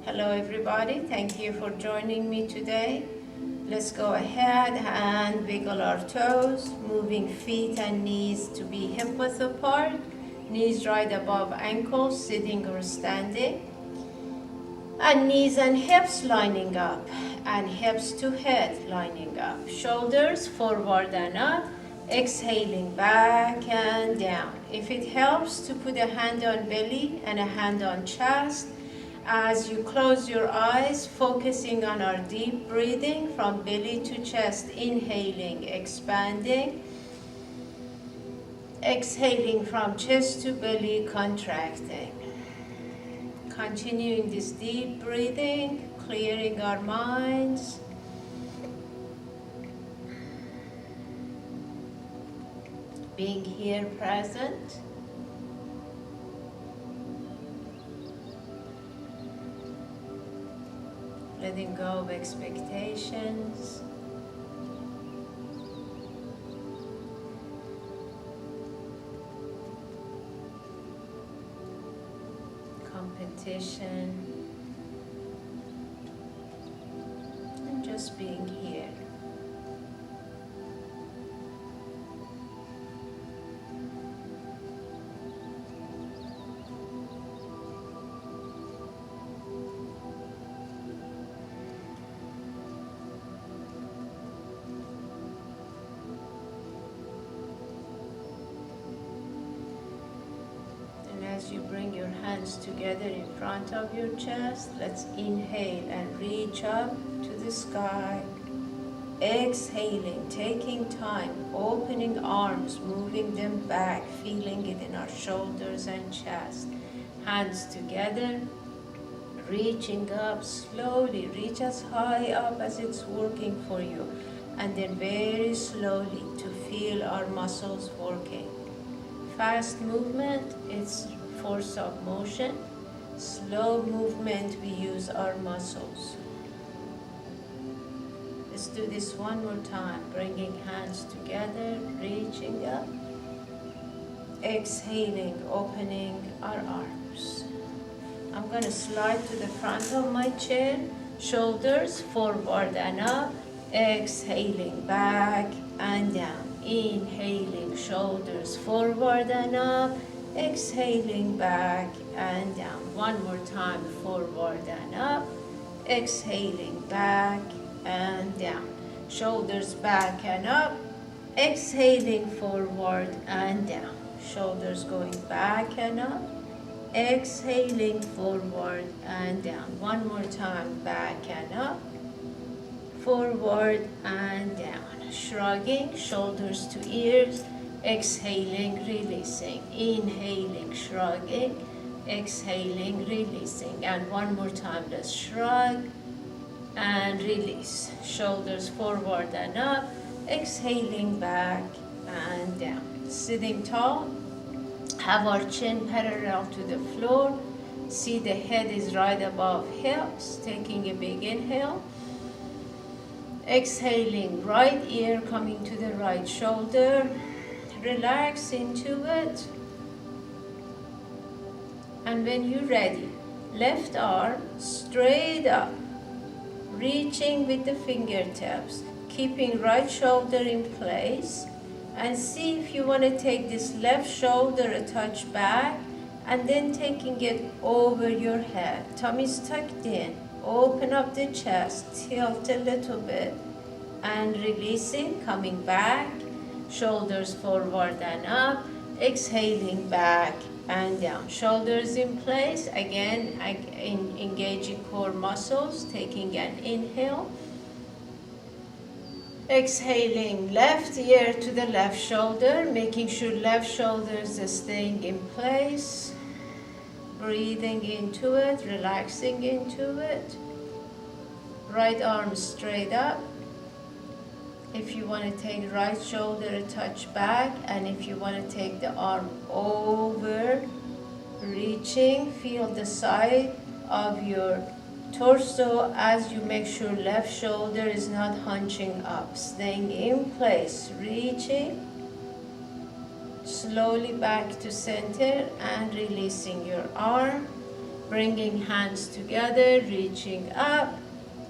Hello everybody, thank you for joining me today. Let's go ahead and wiggle our toes, moving feet and knees to be hip-width apart, knees right above ankles, sitting or standing, and knees and hips lining up, and hips to head lining up, shoulders forward and up, exhaling back and down. If it helps to put a hand on belly and a hand on chest, as you close your eyes, focusing on our deep breathing from belly to chest, inhaling, expanding, exhaling from chest to belly, contracting. Continuing this deep breathing, clearing our minds. Being here present. Letting go of expectations. Competition. And just being here. As you bring your hands together in front of your chest, let's inhale and reach up to the sky. Exhaling, taking time, opening arms, moving them back, feeling it in our shoulders and chest. Hands together, reaching up slowly, reach as high up as it's working for you, and then very slowly to feel our muscles working. Fast movement, it's force of motion. Slow movement, we use our muscles. Let's do this one more time, bringing hands together, reaching up. Exhaling, opening our arms. I'm going to slide to the front of my chair, shoulders forward and up, exhaling back and down. Inhaling, shoulders forward and up, exhaling back and down. One more time, forward and up, exhaling back and down. Shoulders back and up, exhaling forward and down. Shoulders going back and up, exhaling forward and down. One more time, back and up, forward and down. Shrugging, shoulders to ears, exhaling, releasing, inhaling, shrugging, exhaling, releasing. And one more time, let's shrug and release. Shoulders forward and up, exhaling back and down. Sitting tall, have our chin parallel to the floor. See the head is right above hips, taking a big inhale. Exhaling, right ear coming to the right shoulder. Relax into it. And when you're ready, left arm straight up, reaching with the fingertips, keeping right shoulder in place. And see if you want to take this left shoulder a touch back and then taking it over your head. Tummy's tucked in. Open up the chest, tilt a little bit, and releasing, coming back, shoulders forward and up, exhaling back and down. Shoulders in place, again, engaging core muscles, taking an inhale. Exhaling, left ear to the left shoulder, making sure left shoulder is staying in place. Breathing into it, relaxing into it. Right arm straight up. If you want to take right shoulder a touch back, and if you want to take the arm over, reaching, feel the side of your torso as you make sure left shoulder is not hunching up. Staying in place, reaching, slowly back to center and releasing your arm. Bringing hands together, reaching up,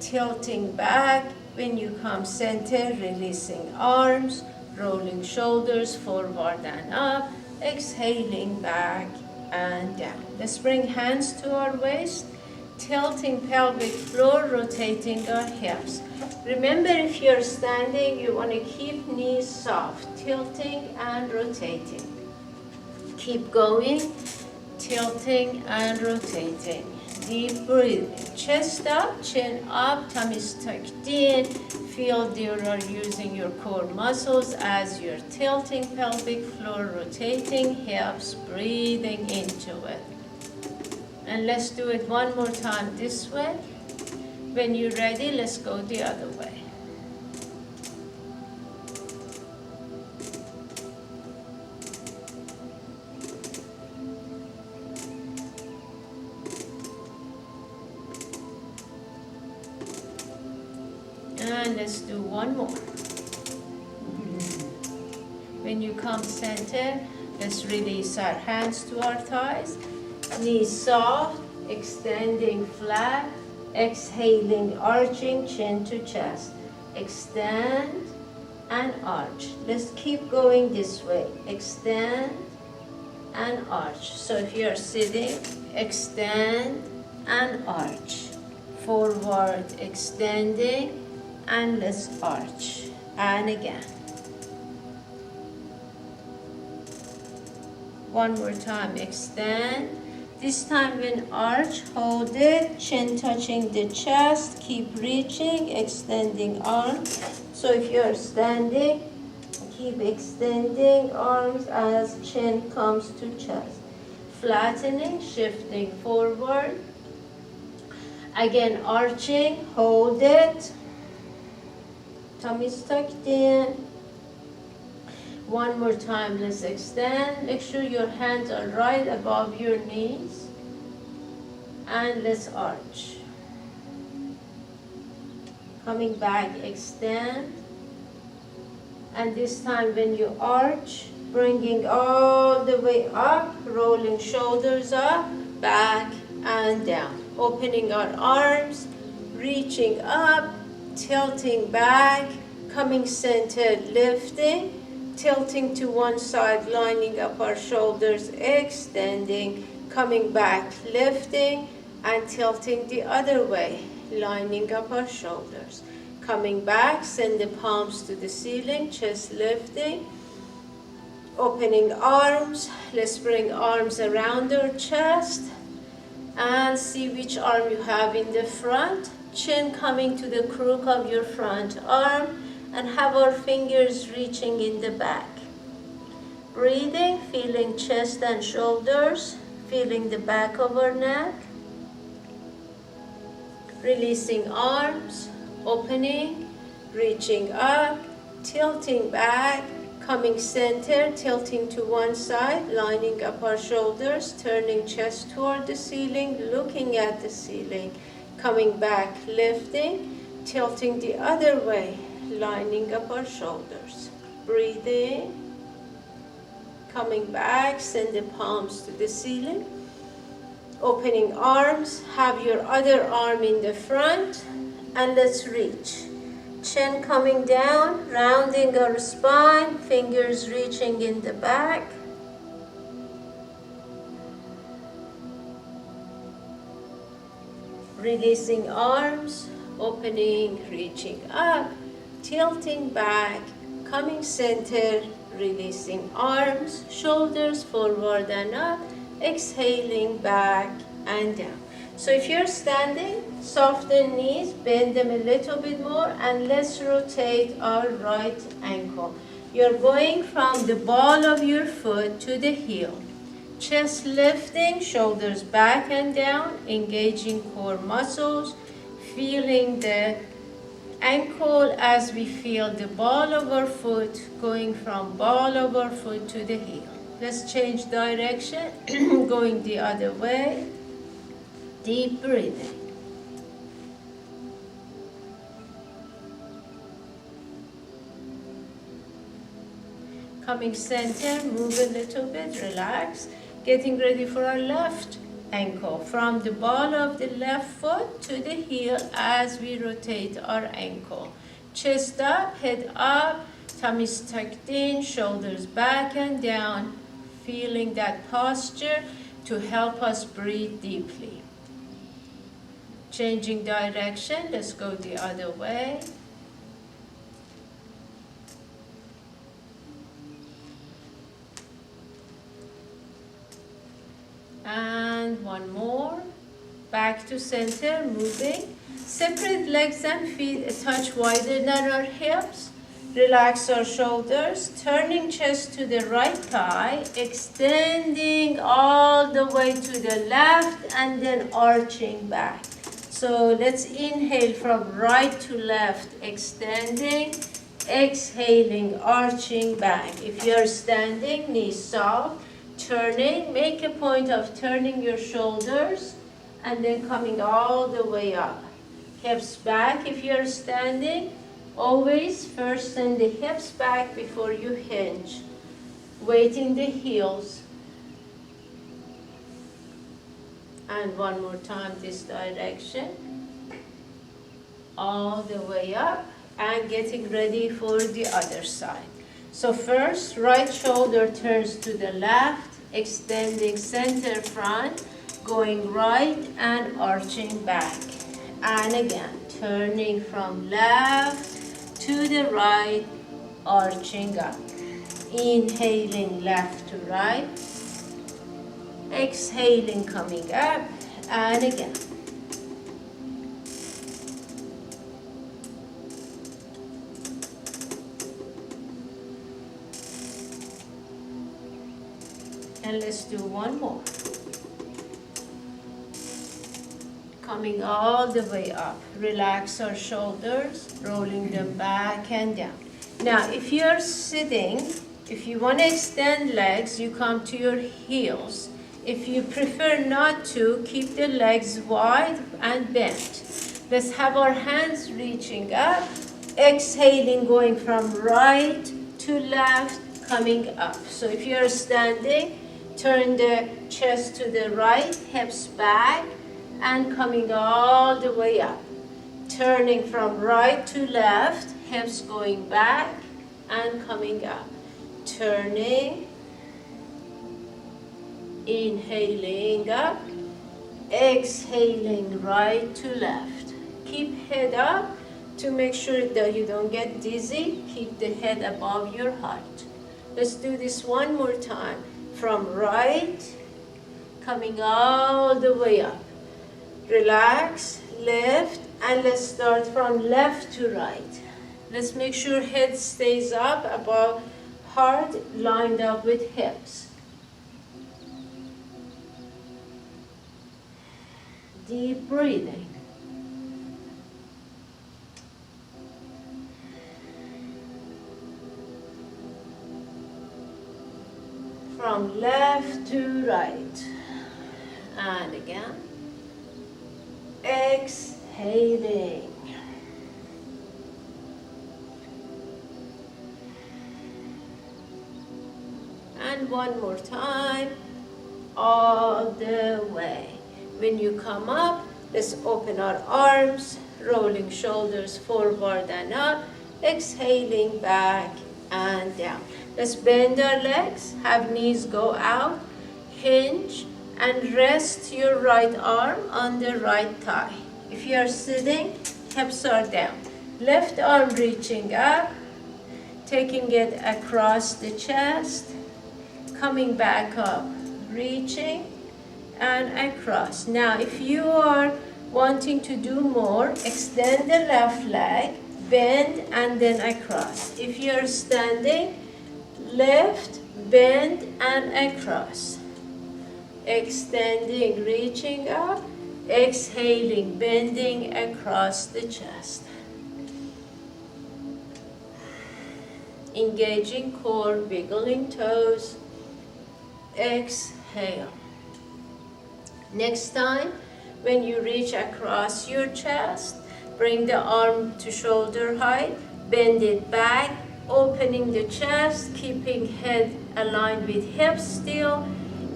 tilting back. When you come center, releasing arms, rolling shoulders forward and up, exhaling back and down. Let's bring hands to our waist, tilting pelvic floor, rotating our hips. Remember, if you're standing, you want to keep knees soft, tilting and rotating. Keep going, tilting and rotating. Deep breathing. Chest up, chin up, tummy tucked in. Feel you are using your core muscles as you're tilting pelvic floor, rotating hips, breathing into it. And let's do it one more time this way. When you're ready, let's go the other way. And let's do one more. When you come center, let's release our hands to our thighs. Knees soft, extending flat, exhaling, arching chin to chest. Extend and arch. Let's keep going this way. Extend and arch. So if you're sitting, extend and arch. Forward, extending, and let's arch. And again. One more time, extend. This time when arch, hold it, chin touching the chest, keep reaching, extending arms. So if you're standing, keep extending arms as chin comes to chest. Flattening, shifting forward. Again, arching, hold it. Tummy's tucked in. One more time, let's extend. Make sure your hands are right above your knees. And let's arch. Coming back, extend. And this time when you arch, bringing all the way up, rolling shoulders up, back and down. Opening our arms, reaching up, tilting back, coming centered, lifting. Tilting to one side, lining up our shoulders, extending, coming back, lifting, and tilting the other way, lining up our shoulders. Coming back, send the palms to the ceiling, chest lifting, opening arms. Let's bring arms around our chest, and see which arm you have in the front. Chin coming to the crook of your front arm, and have our fingers reaching in the back. Breathing, feeling chest and shoulders, feeling the back of our neck. Releasing arms, opening, reaching up, tilting back, coming center, tilting to one side, lining up our shoulders, turning chest toward the ceiling, looking at the ceiling, coming back, lifting, tilting the other way, lining up our shoulders. Breathing, coming back, send the palms to the ceiling. Opening arms, have your other arm in the front, and let's reach. Chin coming down, rounding our spine, fingers reaching in the back. Releasing arms, opening, reaching up, tilting back, coming center, releasing arms, shoulders forward and up, exhaling back and down. So if you're standing, soften knees, bend them a little bit more, and let's rotate our right ankle. You're going from the ball of your foot to the heel. Chest lifting, shoulders back and down, engaging core muscles, feeling the ankle as we feel the ball of our foot going from ball of our foot to the heel. Let's change direction, going the other way. Deep breathing. Coming center, move a little bit, relax. Getting ready for our left ankle, from the ball of the left foot to the heel as we rotate our ankle. Chest up, head up, tummies tucked in, shoulders back and down, feeling that posture to help us breathe deeply. Changing direction, let's go the other way. And one more. Back to center, moving. Separate legs and feet a touch wider than our hips. Relax our shoulders, turning chest to the right thigh, extending all the way to the left and then arching back. So let's inhale from right to left, extending, exhaling, arching back. If you're standing, knees soft, turning, make a point of turning your shoulders and then coming all the way up. Hips back if you're standing. Always first send the hips back before you hinge. Weighting the heels. And one more time this direction. All the way up and getting ready for the other side. So first, right shoulder turns to the left, extending center front, going right and arching back. And again, turning from left to the right, arching up. Inhaling left to right, exhaling, coming up, and again. And let's do one more. Coming all the way up. Relax our shoulders, rolling them back and down. Now, if you're sitting, if you want to extend legs, you come to your heels. If you prefer not to, keep the legs wide and bent. Let's have our hands reaching up, exhaling, going from right to left, coming up. So if you're standing, turn the chest to the right, hips back, and coming all the way up. Turning from right to left, hips going back and coming up. Turning, inhaling up, exhaling right to left. Keep head up to make sure that you don't get dizzy. Keep the head above your heart. Let's do this one more time. From right, coming all the way up. Relax, lift, and let's start from left to right. Let's make sure head stays up above heart, lined up with hips. Deep breathing. From left to right. And again. Exhaling. And one more time, all the way. When you come up, let's open our arms, rolling shoulders forward and up, exhaling back and down. Let's bend our legs, have knees go out, hinge, and rest your right arm on the right thigh. If you are sitting, hips are down. Left arm reaching up, taking it across the chest, coming back up, reaching and across. Now, if you are wanting to do more, extend the left leg, bend and then across. If you are standing, lift, bend and across. Extending, reaching up, exhaling, bending across the chest. Engaging core, wiggling toes. Exhale. Next time, when you reach across your chest, bring the arm to shoulder height, bend it back, opening the chest, keeping head aligned with hips still.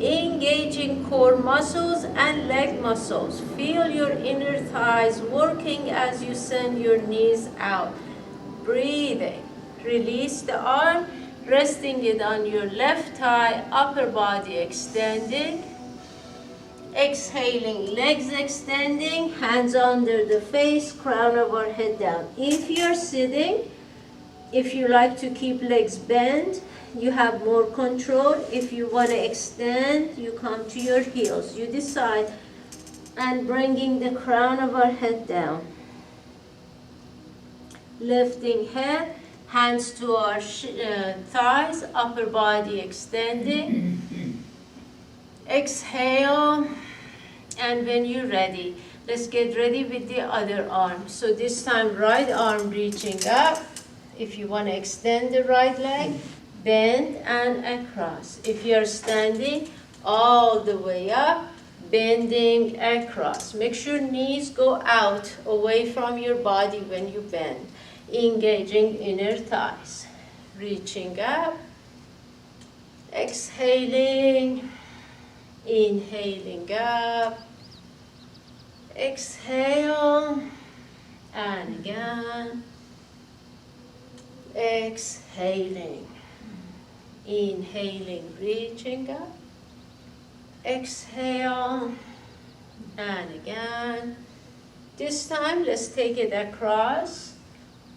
engaging core muscles and leg muscles. Feel your inner thighs working as you send your knees out. Breathing. Release the arm, resting it on your left thigh, upper body extending. Exhaling, legs extending, hands under the face, crown of our head down. If you're sitting, if you like to keep legs bent, you have more control. If you want to extend, you come to your heels. You decide. And bringing the crown of our head down. Lifting head, hands to our thighs, upper body extending. Exhale, and when you're ready, let's get ready with the other arm. So this time, right arm reaching up. If you want to extend the right leg, bend and across. If you're standing, all the way up, bending across. Make sure knees go out, away from your body when you bend. Engaging inner thighs. Reaching up, exhaling. Inhaling up, exhale, and again, exhaling, inhaling, reaching up, exhale, and again. This time, let's take it across,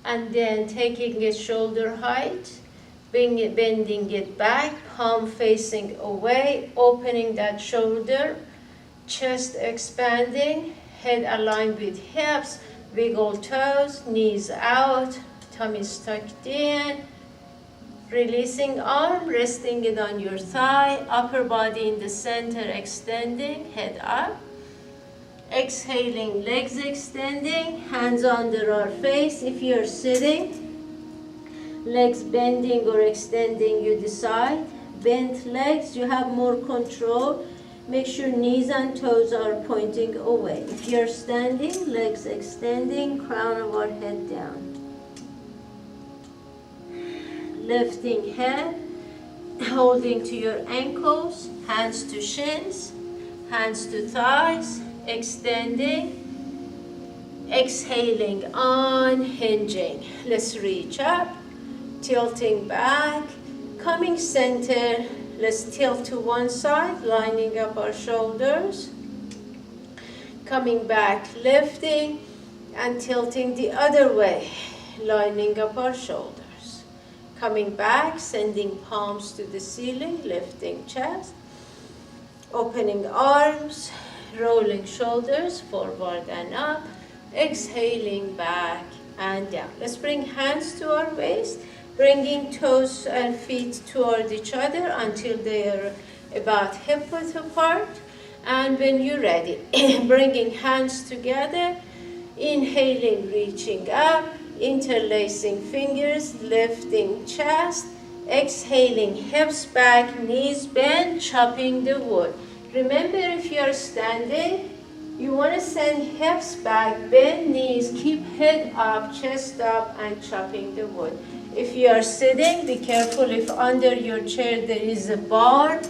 and then taking it shoulder height, bending it back, palm facing away, opening that shoulder, chest expanding, head aligned with hips, wiggle toes, knees out, tummy tucked in, releasing arm, resting it on your thigh, upper body in the center extending, head up. Exhaling, legs extending, hands under our face. If you're sitting, legs bending or extending, you decide. Bent legs, you have more control. Make sure knees and toes are pointing away. If you're standing, legs extending, crown of our head down. Lifting head, holding to your ankles, hands to shins, hands to thighs, extending. Exhaling, unhinging. Let's reach up. Tilting back, coming center. Let's tilt to one side, lining up our shoulders. Coming back, lifting, and tilting the other way, lining up our shoulders. Coming back, sending palms to the ceiling, lifting chest. Opening arms, rolling shoulders forward and up. Exhaling back and down. Let's bring hands to our waist. Bringing toes and feet toward each other until they are about hip width apart. And when you're ready, bringing hands together, inhaling, reaching up, interlacing fingers, lifting chest, exhaling, hips back, knees bent, chopping the wood. Remember, if you're standing, you want to send hips back, bend knees, keep head up, chest up, and chopping the wood. If you are sitting, be careful if under your chair there is a bar.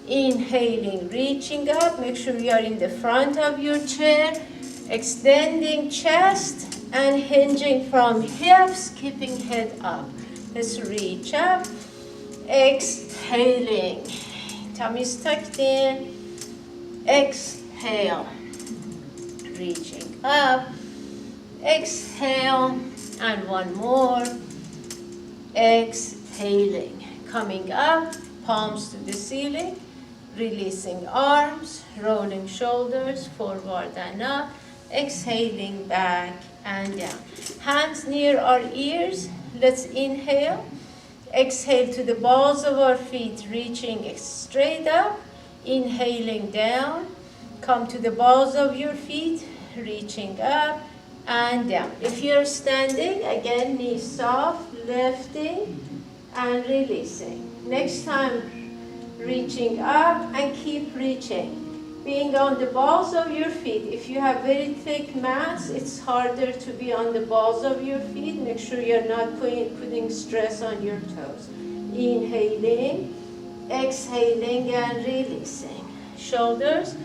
Inhaling, reaching up. Make sure you are in the front of your chair. Extending chest and hinging from hips, keeping head up. Let's reach up. Exhaling. Tummy's tucked in. Exhale. Reaching up. Exhale. And one more. Exhaling, coming up, palms to the ceiling, releasing arms, rolling shoulders forward and up, exhaling back and down. Hands near our ears, let's inhale, exhale to the balls of our feet, reaching straight up, inhaling down, come to the balls of your feet, reaching up and down. If you're standing, again, knees soft, lifting and releasing. Next time, reaching up and keep reaching. Being on the balls of your feet. If you have very thick mats, it's harder to be on the balls of your feet. Make sure you're not putting stress on your toes. Inhaling, exhaling and releasing. Shoulders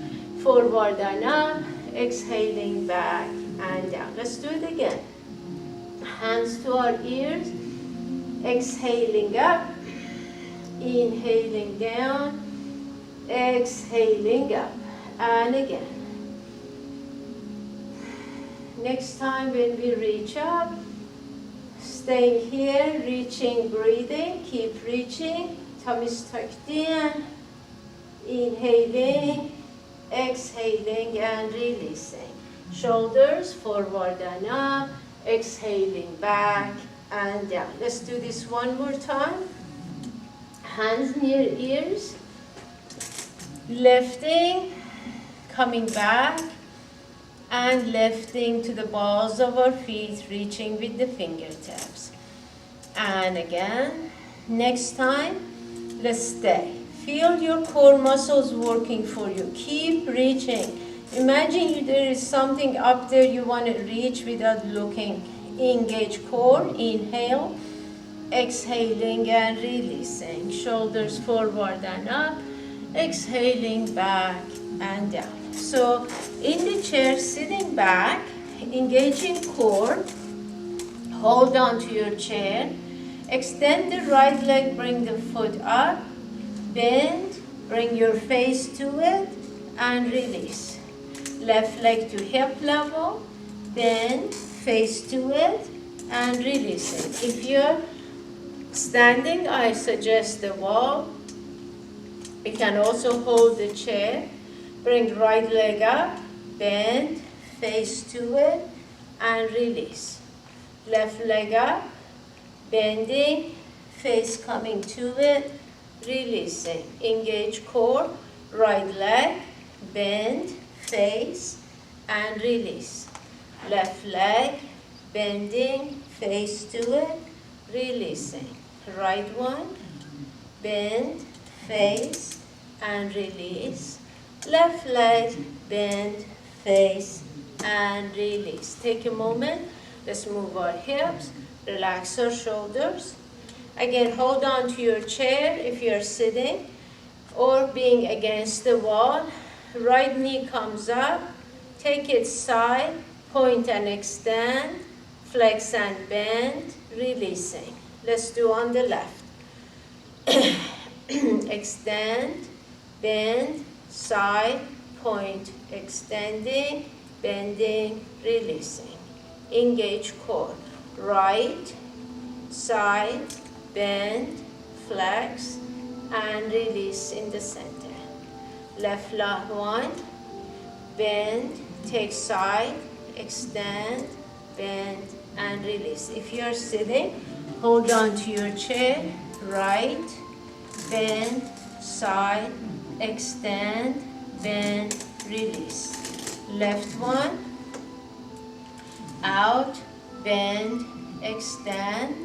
forward and up, exhaling back and down. Let's do it again. Hands to our ears, exhaling up, inhaling down, exhaling up, and again. Next time when we reach up, staying here, reaching, breathing, keep reaching, tummies tucked in, inhaling, exhaling and releasing. Shoulders forward and up, exhaling back and down. Let's do this one more time. Hands near ears, lifting, coming back, and lifting to the balls of our feet, reaching with the fingertips. And again, next time, let's stay. Feel your core muscles working for you. Keep reaching. Imagine there is something up there you want to reach without looking. Engage core, inhale, exhaling and releasing. Shoulders forward and up, exhaling back and down. So in the chair, sitting back, engaging core, hold on to your chair, extend the right leg, bring the foot up, bend, bring your face to it, and release. Left leg to hip level, bend, face to it, and release it. If you're standing, I suggest the wall. You can also hold the chair. Bring right leg up, bend, face to it, and release. Left leg up, bending, face coming to it, releasing. Engage core, right leg, bend, face, and release. Left leg, bending, face to it, releasing. Right one, bend, face, and release. Left leg, bend, face, and release. Take a moment. Let's move our hips, relax our shoulders. Again, hold on to your chair if you're sitting or being against the wall. Right knee comes up. Take it side, point and extend, flex and bend, releasing. Let's do on the left. Extend, bend, side, point, extending, bending, releasing. Engage core. Right, side, bend, flex, and release in the center. Left one, bend, take side, extend, bend, and release. If you're sitting, hold on to your chair. Right, bend, side, extend, bend, release. Left one, out, bend, extend,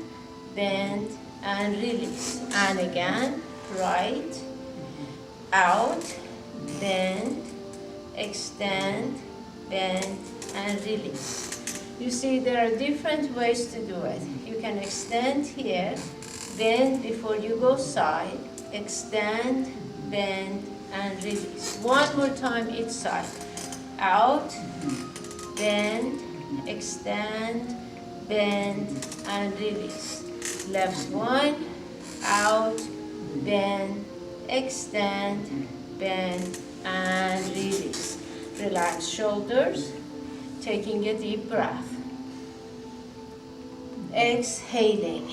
bend, and release. And again, right, out, bend, extend, bend, and release. You see, there are different ways to do it. You can extend here, bend before you go side, extend, bend, and release. One more time each side. Out, bend, extend, bend, and release. Left one, out, bend, extend, bend, and release. Relax shoulders, taking a deep breath. Exhaling.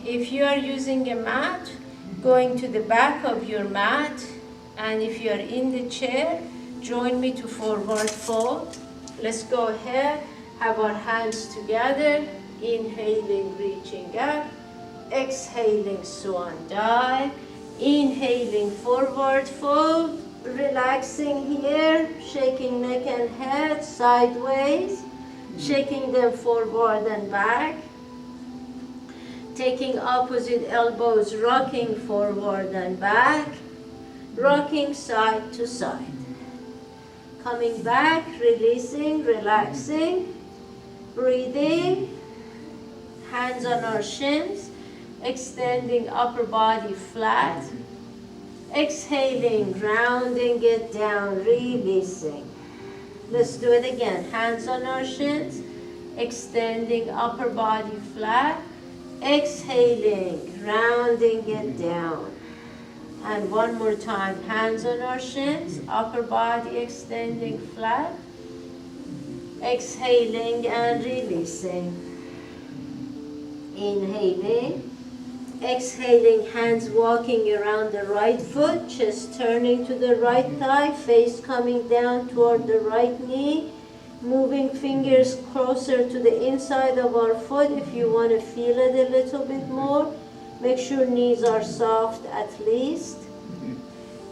If you are using a mat, going to the back of your mat, and if you are in the chair, join me to forward fold. Let's go ahead, have our hands together, inhaling, reaching up, exhaling, swan dive, inhaling, forward fold, relaxing here, shaking neck and head sideways, shaking them forward and back, taking opposite elbows, rocking forward and back, rocking side to side. Coming back, releasing, relaxing, breathing, hands on our shins, extending upper body flat, Exhaling, rounding it down, releasing. Let's do it again. Hands on our shins, extending upper body flat. Exhaling, rounding it down. And one more time, hands on our shins, upper body extending flat. Exhaling and releasing. Inhaling. Exhaling, hands walking around the right foot, chest turning to the right thigh, face coming down toward the right knee. Moving fingers closer to the inside of our foot if you want to feel it a little bit more. Make sure knees are soft at least.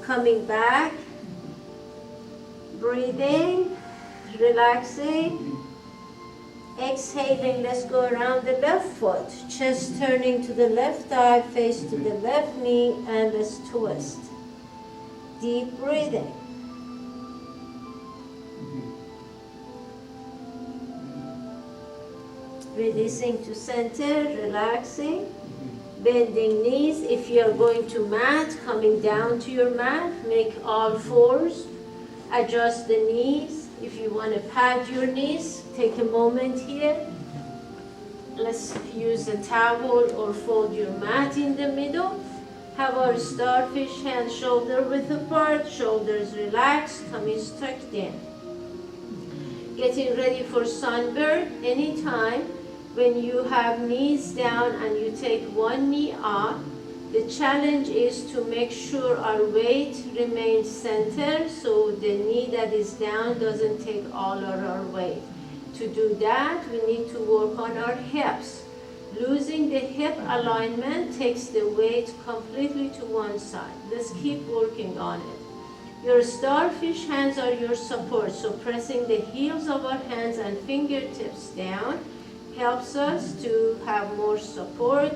Coming back. Breathing. Relaxing. Exhaling, let's go around the left foot. Chest turning to the left thigh, face to the left knee, and let's twist. Deep breathing. Releasing to center, relaxing. Bending knees. If you are going to mat, coming down to your mat, make all fours. Adjust the knees. If you want to pad your knees, take a moment here. Let's use a towel or fold your mat in the middle. Have our starfish, hands shoulder width apart, shoulders relaxed, tummies tucked in. Getting ready for sunburn. Anytime when you have knees down and you take one knee up, the challenge is to make sure our weight remains centered so the knee that is down doesn't take all of our weight. To do that, we need to work on our hips. Losing the hip alignment takes the weight completely to one side. Let's keep working on it. Your starfish hands are your support, so pressing the heels of our hands and fingertips down helps us to have more support.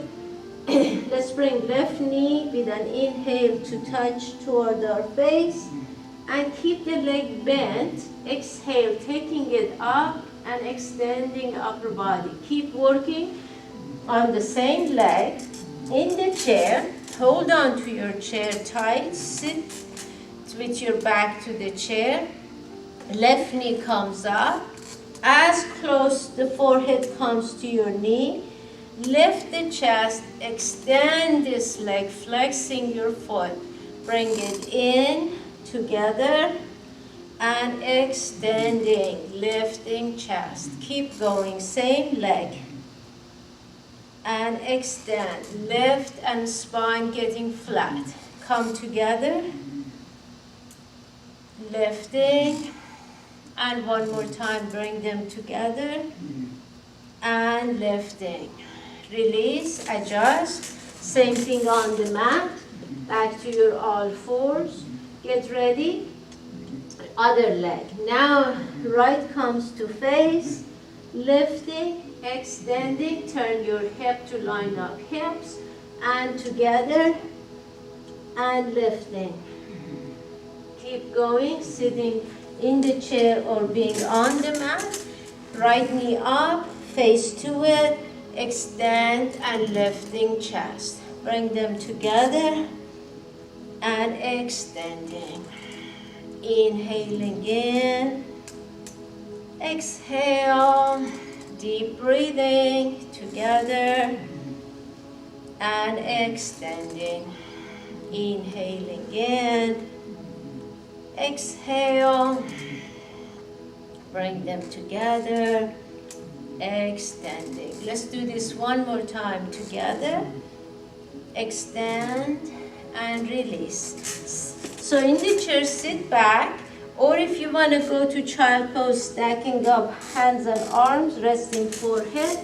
Let's bring left knee with an inhale to touch toward our face and keep the leg bent. Exhale, taking it up and extending upper body. Keep working on the same leg in the chair. Hold on to your chair tight. Sit with your back to the chair. Left knee comes up. As close the forehead comes to your knee. Lift the chest, extend this leg, flexing your foot. Bring it in together and extending, lifting chest. Keep going, same leg. And extend, lift and spine getting flat. Come together, lifting. And one more time, bring them together and lifting. Release, adjust, same thing on the mat, back to your all fours, get ready, other leg. Now, right comes to face, lifting, extending, turn your hip to line up hips, and together, and lifting. Keep going, sitting in the chair or being on the mat, right knee up, face to it, extend and lifting chest. Bring them together and extending. Inhaling in. Exhale. Deep breathing together and extending. Inhaling in. Exhale. Bring them together. Extending. Let's do this one more time together. Extend and release. So in the chair, sit back, or if you want to go to child pose, stacking up hands and arms, resting forehead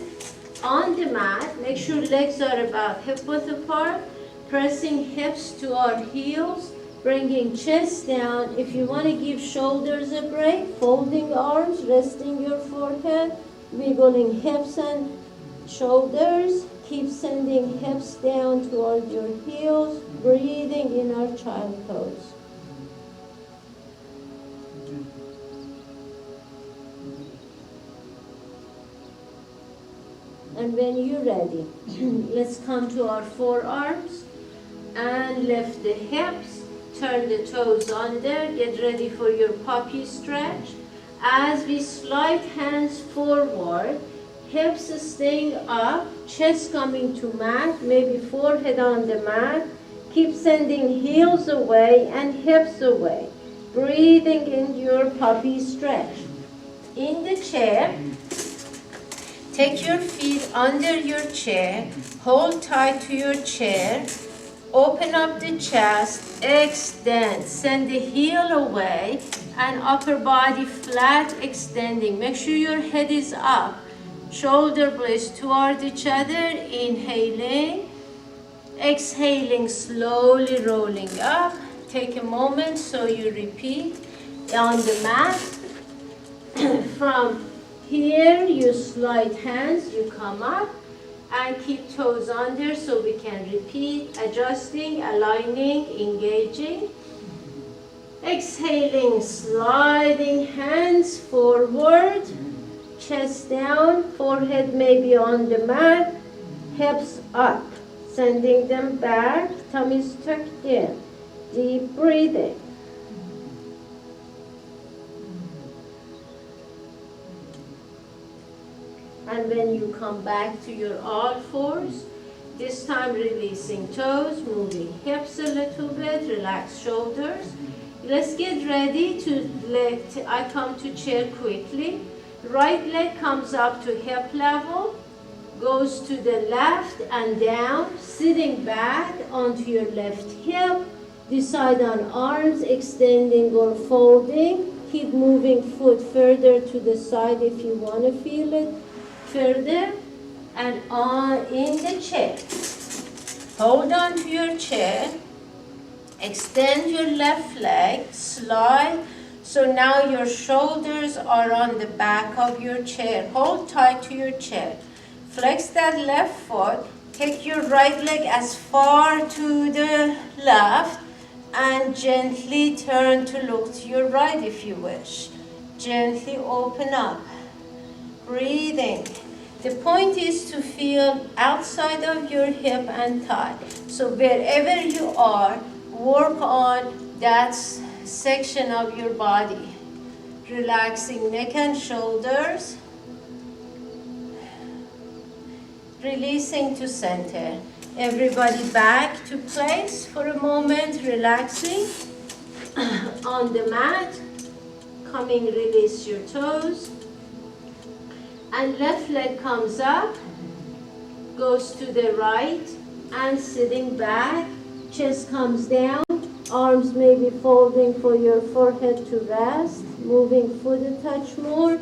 on the mat. Make sure legs are about hip width apart, pressing hips to our heels, bringing chest down. If you want to give shoulders a break, folding arms, resting your forehead, wiggling hips and shoulders. Keep sending hips down toward your heels, breathing in our child pose. And when you're ready, let's come to our forearms and lift the hips, turn the toes under. Get ready for your puppy stretch. As we slide hands forward, hips staying up, chest coming to mat, maybe forehead on the mat. Keep sending heels away and hips away. Breathing in your puppy stretch. In the chair, take your feet under your chair, hold tight to your chair, open up the chest, extend, send the heel away, and upper body flat extending. Make sure your head is up, shoulder blades toward each other, inhaling, exhaling, slowly rolling up. Take a moment so you repeat on the mat. From here, you slide hands, you come up, and keep toes under so we can repeat, adjusting, aligning, engaging. Exhaling, sliding hands forward, chest down, forehead maybe on the mat, hips up, sending them back, tummies tucked in. Deep breathing. And when you come back to your all fours, this time releasing toes, moving hips a little bit, relax shoulders. Let's get ready to I come to chair quickly. Right leg comes up to hip level, goes to the left and down, sitting back onto your left hip. Decide on arms, extending or folding. Keep moving foot further to the side if you want to feel it. Further and on in the chair. Hold on to your chair. Extend your left leg, slide. So now your shoulders are on the back of your chair. Hold tight to your chair. Flex that left foot. Take your right leg as far to the left and gently turn to look to your right if you wish. Gently open up. Breathing. The point is to feel outside of your hip and thigh. So wherever you are, work on that section of your body. Relaxing neck and shoulders. Releasing to center. Everybody back to place for a moment, relaxing. On the mat, coming, release your toes. And left leg comes up, goes to the right, and sitting back, chest comes down, arms may be folding for your forehead to rest, moving foot a touch more,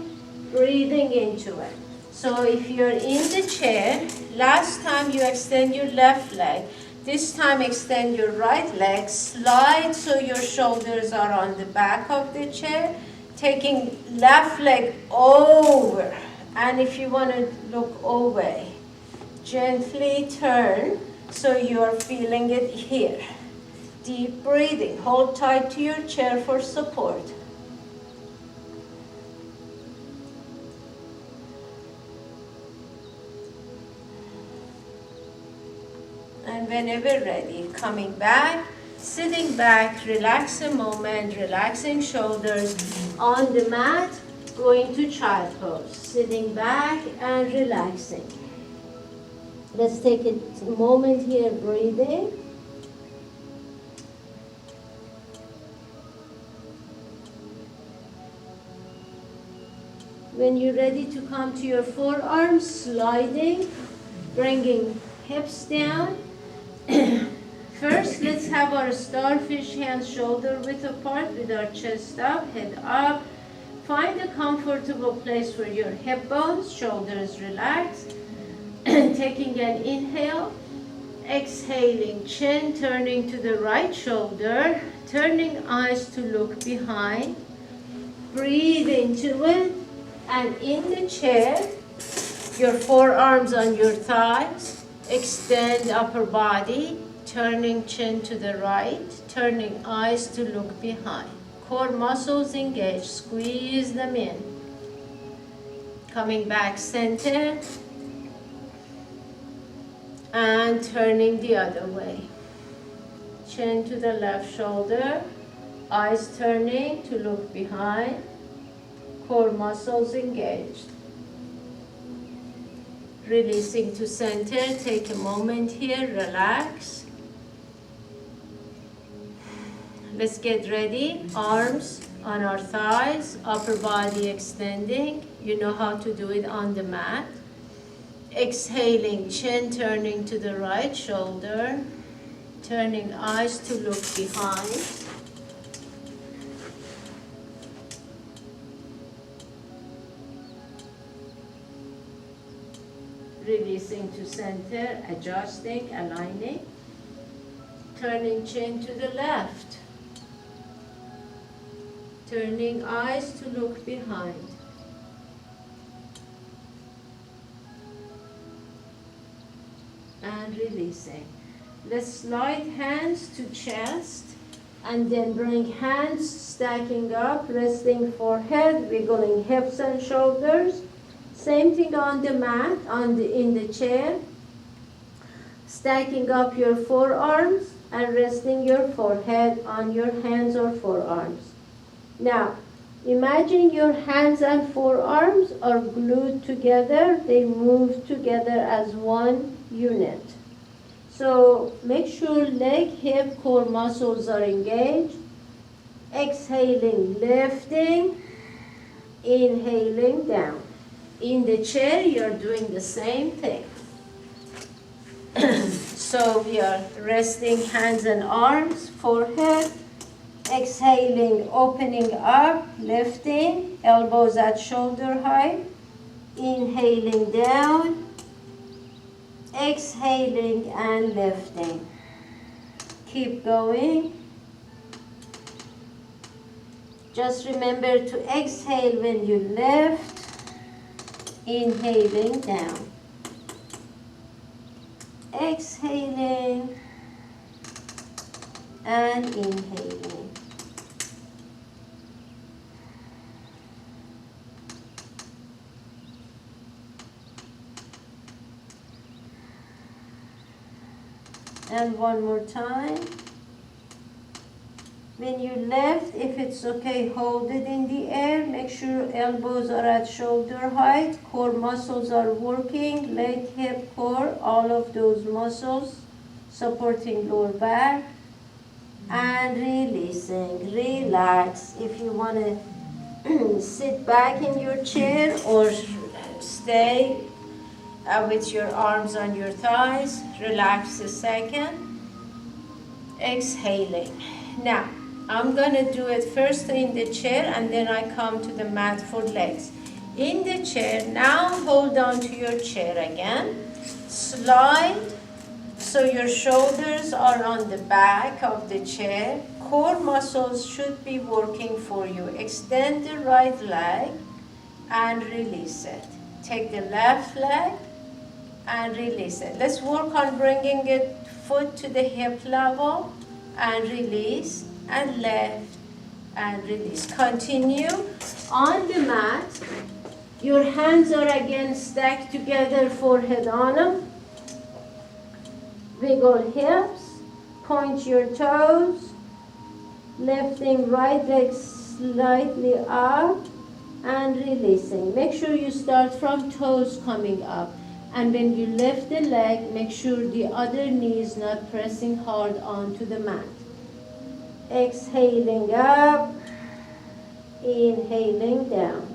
breathing into it. So if you're in the chair, last time you extend your left leg, this time extend your right leg, slide so your shoulders are on the back of the chair, taking left leg over. And if you want to look away, gently turn so you're feeling it here. Deep breathing. Hold tight to your chair for support. And whenever ready, coming back, sitting back, relax a moment, relaxing shoulders on the mat. Going to child pose, sitting back and relaxing. Let's take a moment here, breathing. When you're ready to come to your forearms, sliding, bringing hips down. First, let's have our starfish hands shoulder width apart with our chest up, head up. Find a comfortable place for your hip bones, shoulders relaxed. Taking an inhale, exhaling, chin turning to the right shoulder, turning eyes to look behind. Breathe into it, and in the chair, your forearms on your thighs, extend upper body, turning chin to the right, turning eyes to look behind. Core muscles engaged, squeeze them in. Coming back center and turning the other way. chin to the left shoulder, eyes turning to look behind, core muscles engaged. Releasing to center, take a moment here, relax. Let's get ready. Arms on our thighs, upper body extending. You know how to do it on the mat. Exhaling, chin turning to the right shoulder, turning eyes to look behind. Releasing to center, adjusting, aligning. Turning chin to the left. Turning eyes to look behind. And releasing. Let's slide hands to chest and then bring hands stacking up, resting forehead, wiggling hips and shoulders. Same thing on the mat, in the chair. Stacking up your forearms and resting your forehead on your hands or forearms. Now, imagine your hands and forearms are glued together. They move together as one unit. So make sure leg, hip, core muscles are engaged. Exhaling, lifting. Inhaling, down. In the chair, you're doing the same thing. So we are resting hands and arms, forehead. Exhaling, opening up, lifting, elbows at shoulder height. Inhaling down. Exhaling and lifting. Keep going. Just remember to exhale when you lift. Inhaling down. Exhaling and inhaling. And one more time. When you lift, if it's okay, hold it in the air. Make sure elbows are at shoulder height. Core muscles are working. Leg, hip, core, all of those muscles supporting lower back. And releasing. Relax. If you want to sit back in your chair or stay with your arms on your thighs, relax a second. Exhaling. Now, I'm going to do it first in the chair and then I come to the mat for legs. In the chair, now hold on to your chair again. Slide so your shoulders are on the back of the chair. Core muscles should be working for you. Extend the right leg and release it. Take the left leg and release it. Let's work on bringing it foot to the hip level and release and lift and release. Continue on the mat. Your hands are again stacked together, forehead on them. Wiggle hips, point your toes, lifting right leg slightly up and releasing. Make sure you start from toes coming up. And when you lift the leg, make sure the other knee is not pressing hard onto the mat. Exhaling up, inhaling down.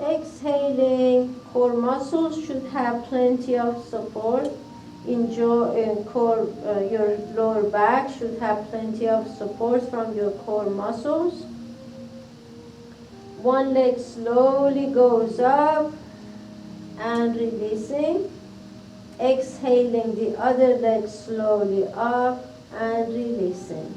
Exhaling, core muscles should have plenty of support. Your lower back should have plenty of support from your core muscles. One leg slowly goes up and releasing. Exhaling the other leg slowly up and releasing.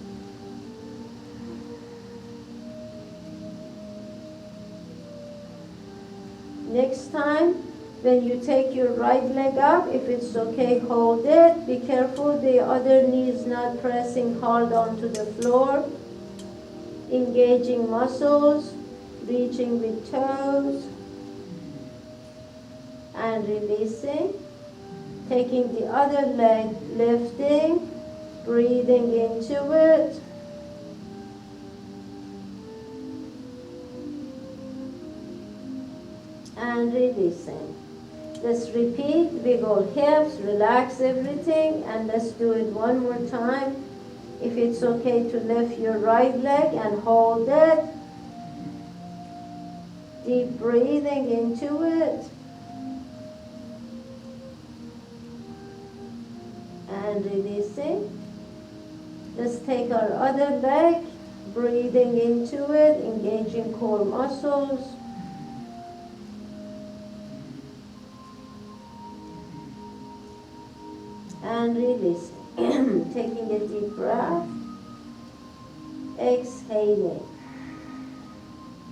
Next time, when you take your right leg up, if it's okay, hold it. Be careful the other knee is not pressing hard onto the floor. Engaging muscles, reaching with toes, and releasing. Taking the other leg, lifting, Breathing into it. And releasing. Let's repeat. Wiggle hips, relax everything, and let's do it one more time. If it's okay to lift your right leg and hold it. Deep breathing into it. And releasing. Let's take our other leg, breathing into it, engaging core muscles. And releasing. Taking a deep breath. Exhaling.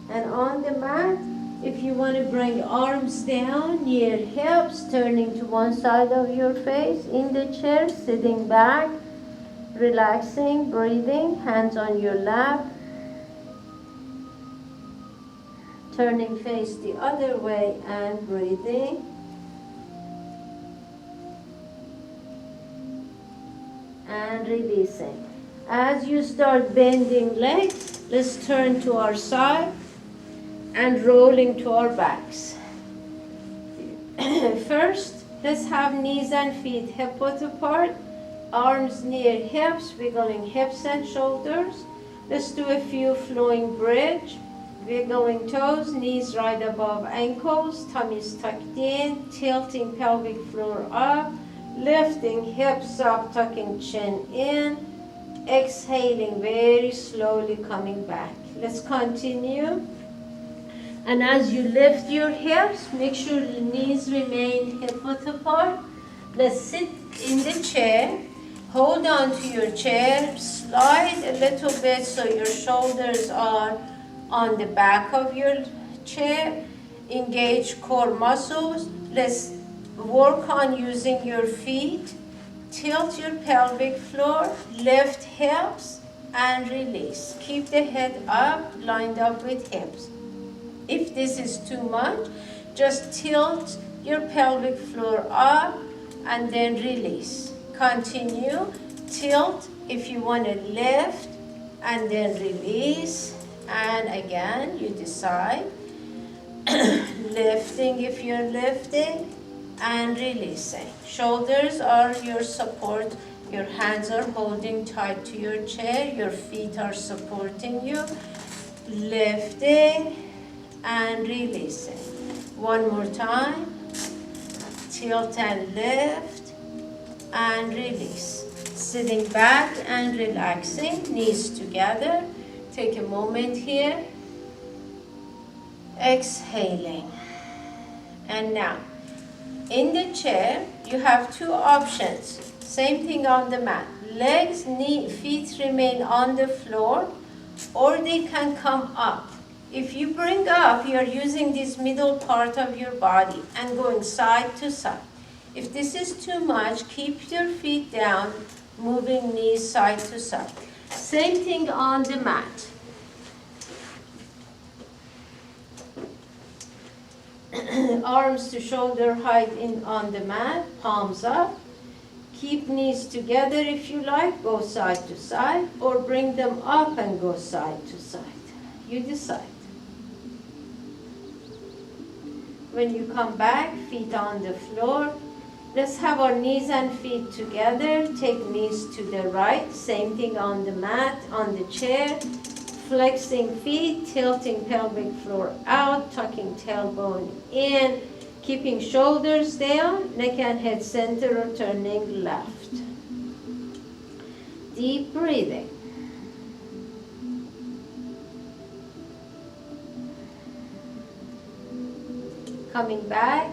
And on the mat, if you want to bring arms down near hips, turning to one side of your face, in the chair, sitting back, relaxing, breathing, hands on your lap, turning face the other way and breathing. And releasing. As you start bending legs, let's turn to our side and rolling to our backs. First, let's have knees and feet hip width apart, arms near hips, wiggling hips and shoulders. Let's do a few flowing bridge, wiggling toes, knees right above ankles, tummies tucked in, tilting pelvic floor up, lifting hips up, tucking chin in, exhaling very slowly, coming back. Let's continue. And as you lift your hips, make sure the knees remain hip width apart. Let's sit in the chair. Hold on to your chair. Slide a little bit so your shoulders are on the back of your chair. Engage core muscles. Let's work on using your feet. Tilt your pelvic floor. Lift hips and release. Keep the head up, lined up with hips. If this is too much, just tilt your pelvic floor up and then release. Continue. Tilt if you want to lift and then release. And again, you decide. Lifting if you're lifting and releasing. Shoulders are your support. Your hands are holding tight to your chair. Your feet are supporting you. Lifting and releasing. One more time. Tilt and lift and release. Sitting back and relaxing, knees together. Take a moment here. Exhaling. And now, in the chair, you have two options. Same thing on the mat. Legs, feet remain on the floor, or they can come up. If you bring up, you're using this middle part of your body and going side to side. If this is too much, keep your feet down, moving knees side to side. Same thing on the mat. Arms to shoulder height on the mat, palms up. Keep knees together if you like, go side to side, or bring them up and go side to side. You decide. When you come back, feet on the floor. Let's have our knees and feet together. Take knees to the right. Same thing on the mat, on the chair. Flexing feet, tilting pelvic floor out, tucking tailbone in, keeping shoulders down, neck and head center or turning left. Deep breathing. Coming back,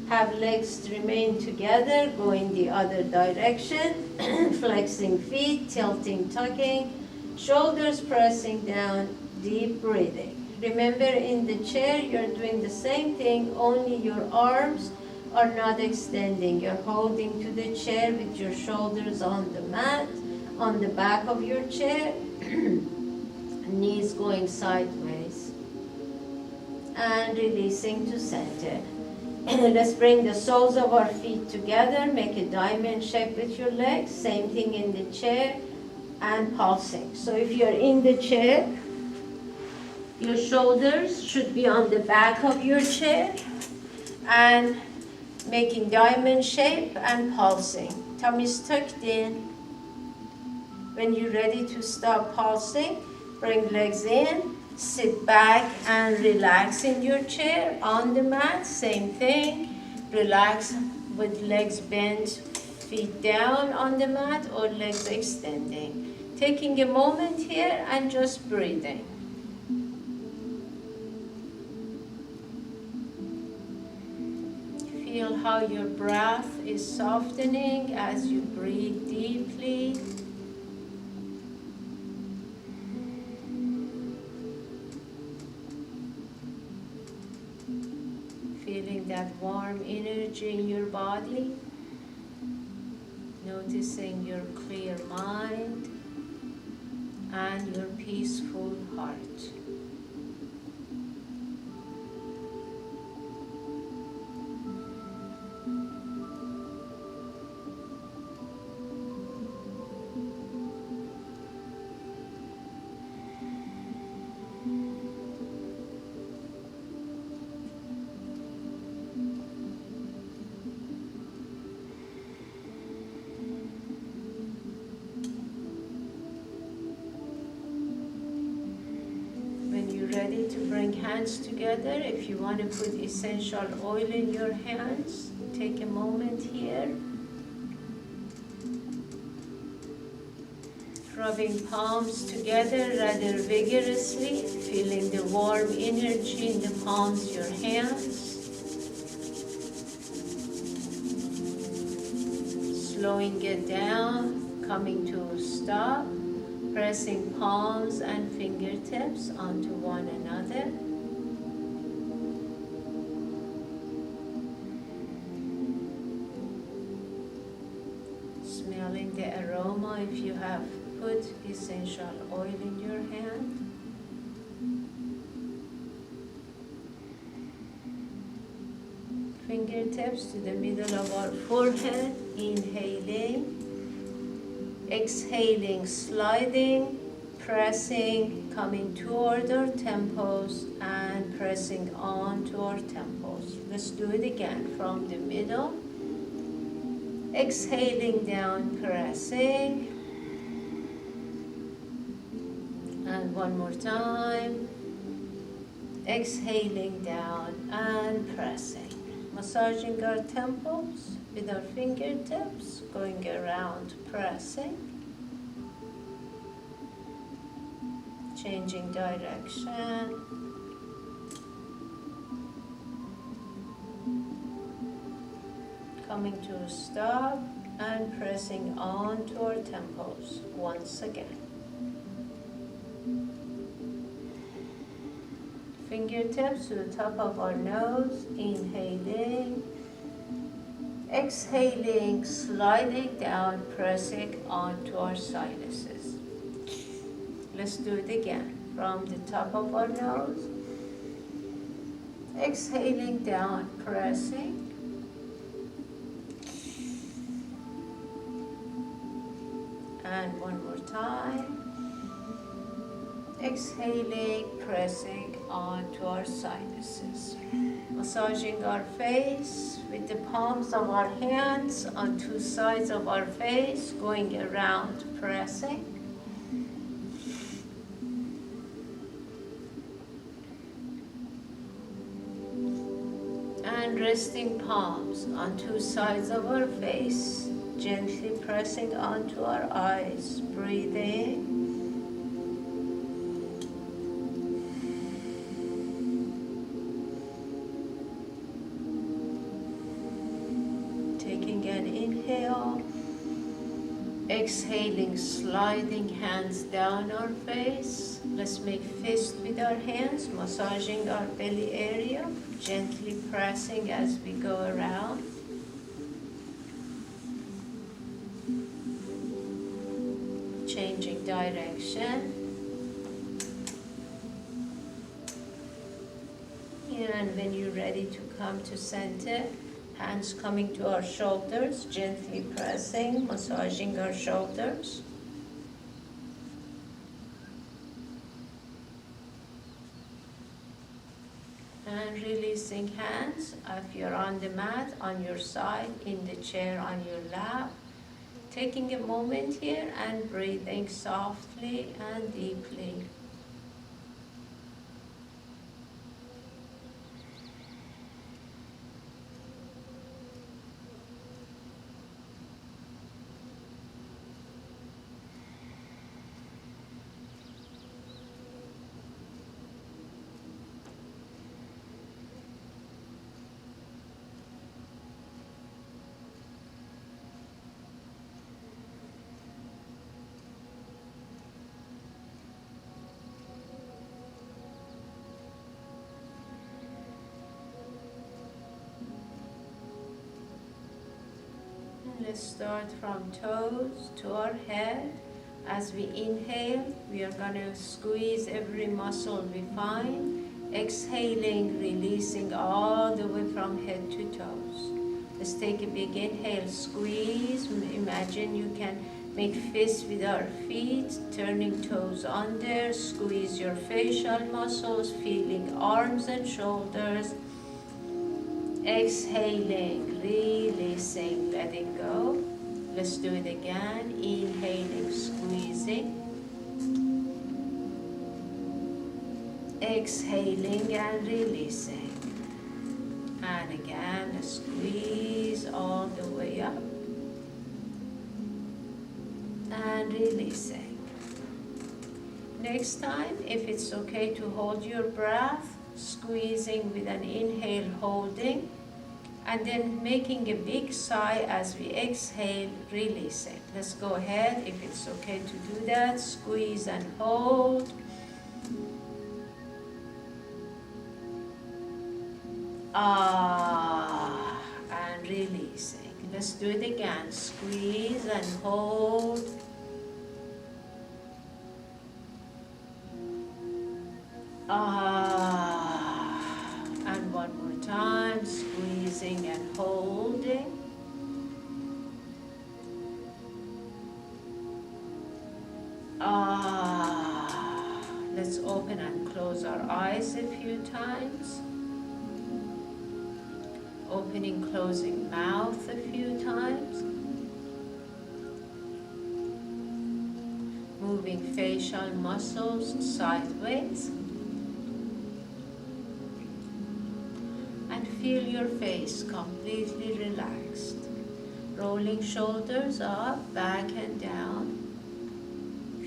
have legs remain together, going the other direction, flexing feet, tilting, tucking, shoulders pressing down, deep breathing. Remember, in the chair, you're doing the same thing, only your arms are not extending. You're holding to the chair with your shoulders on the mat, on the back of your chair, knees going sideways, and releasing to center. Let's bring the soles of our feet together. Make a diamond shape with your legs. Same thing in the chair and pulsing. So if you're in the chair, your shoulders should be on the back of your chair and making diamond shape and pulsing. Tummy's tucked in. When you're ready to stop pulsing, bring legs in, sit back and relax in your chair on the mat. Same thing. Relax with legs bent, feet down on the mat or legs extending. Taking a moment here and just breathing. Feel how your breath is softening as you breathe deeply. Feeling that warm energy in your body. Noticing your clear mind and your peaceful heart. Ready to bring hands together. If you want to put essential oil in your hands, take a moment here. Rubbing palms together rather vigorously, feeling the warm energy in the palms of your hands. Slowing it down, coming to a stop. Pressing palms and fingertips onto one another. Smelling the aroma if you have put essential oil in your hand. Fingertips to the middle of our forehead, inhaling. Exhaling, sliding, pressing, coming toward our temples and pressing on to our temples. Let's do it again from the middle. Exhaling down, pressing. And one more time. Exhaling down and pressing. Massaging our temples with our fingertips, going around, pressing. Changing direction. Coming to a stop and pressing on to our temples once again. Fingertips to the top of our nose, inhaling. Exhaling, sliding down, pressing onto our sinuses. Let's do it again. From the top of our nose. Exhaling down, pressing. And one more time. Exhaling, pressing onto our sinuses. Massaging our face with the palms of our hands on two sides of our face, going around, pressing. And resting palms on two sides of our face, gently pressing onto our eyes, breathing. Exhaling, sliding hands down our face. Let's make fist with our hands, massaging our belly area, gently pressing as we go around. Changing direction. And when you're ready to come to center, hands coming to our shoulders, gently pressing, massaging our shoulders. And releasing hands. If you're on the mat, on your side, in the chair, on your lap. Taking a moment here and breathing softly and deeply. Let's start from toes to our head. As we inhale, we are going to squeeze every muscle we find. Exhaling, releasing all the way from head to toes. Let's take a big inhale, squeeze. Imagine you can make fists with our feet, turning toes under. Squeeze your facial muscles, feeling arms and shoulders. Exhaling, releasing, letting go. Let's do it again. Inhaling, squeezing. Exhaling and releasing. And again, squeeze all the way up. And releasing. Next time, if it's okay to hold your breath, squeezing with an inhale, holding, and then making a big sigh as we exhale, releasing. Let's go ahead, if it's okay to do that, squeeze and hold. And releasing. Let's do it again, squeeze and hold. And one more time, squeezing and holding. Let's open and close our eyes a few times. Opening, closing mouth a few times. Moving facial muscles sideways. And feel your face completely relaxed. Rolling shoulders up, back and down.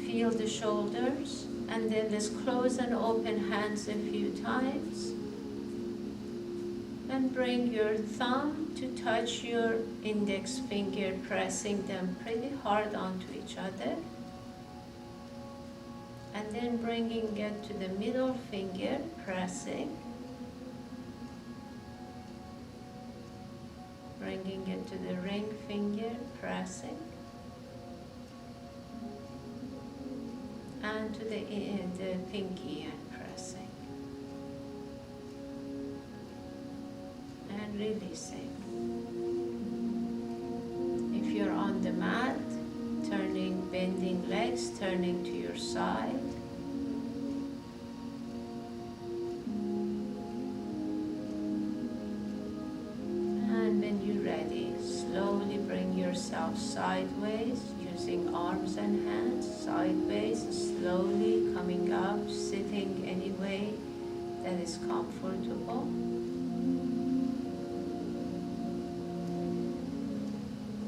Feel the shoulders. And then let's close and open hands a few times. And bring your thumb to touch your index finger, pressing them pretty hard onto each other. And then bringing it to the middle finger, pressing. Bringing it to the ring finger, pressing. And to the pinky and pressing. And releasing. If you're on the mat, turning, bending legs, turning to your side. And when you're ready, slowly bring yourself sideways, using arms and hands, sideways, slowly coming up, sitting any way that is comfortable.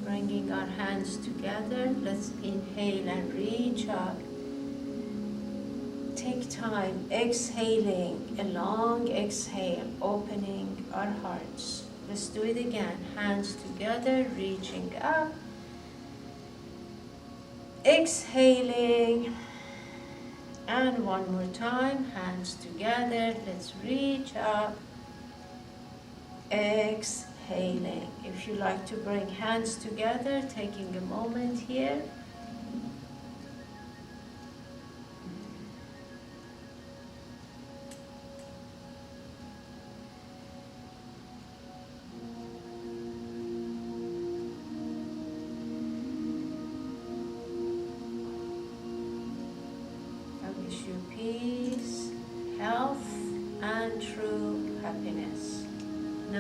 Bringing our hands together, let's inhale and reach up. Take time, exhaling, a long exhale, opening our hearts. Let's do it again, hands together, reaching up. Exhaling, and one more time, hands together, let's reach up. Exhaling. If you like to bring hands together, taking a moment here.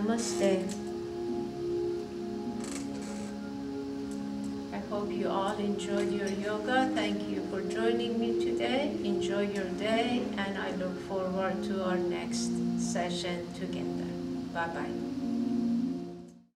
Namaste. I hope you all enjoyed your yoga. Thank you for joining me today. Enjoy your day, and I look forward to our next session together. Bye-bye.